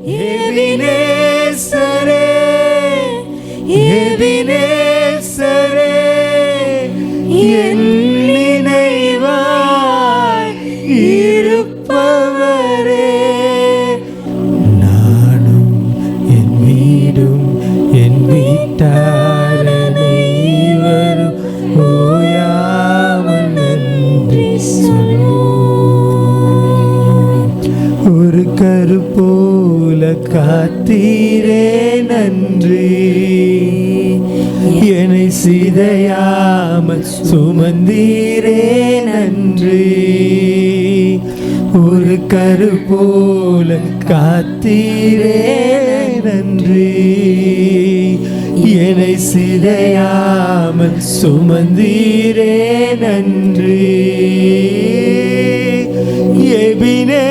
எபினேசரே, எபினேசரே, என் நினைவாய் இருப்பவரே. நானும் என் வீடும் என் வீட்டாரனை வரும் ஓயாமல் நன்றி சொல்வோம். ஒரு கரு போல காத்தீரே நன்றி, என்னை சிதையாமல் சுமந்தீரே நன்றி. ஒரு கரு போல காத்தீரே நன்றி, என்னை சிதையாமல் சுமந்தீரே நன்றி. எபினே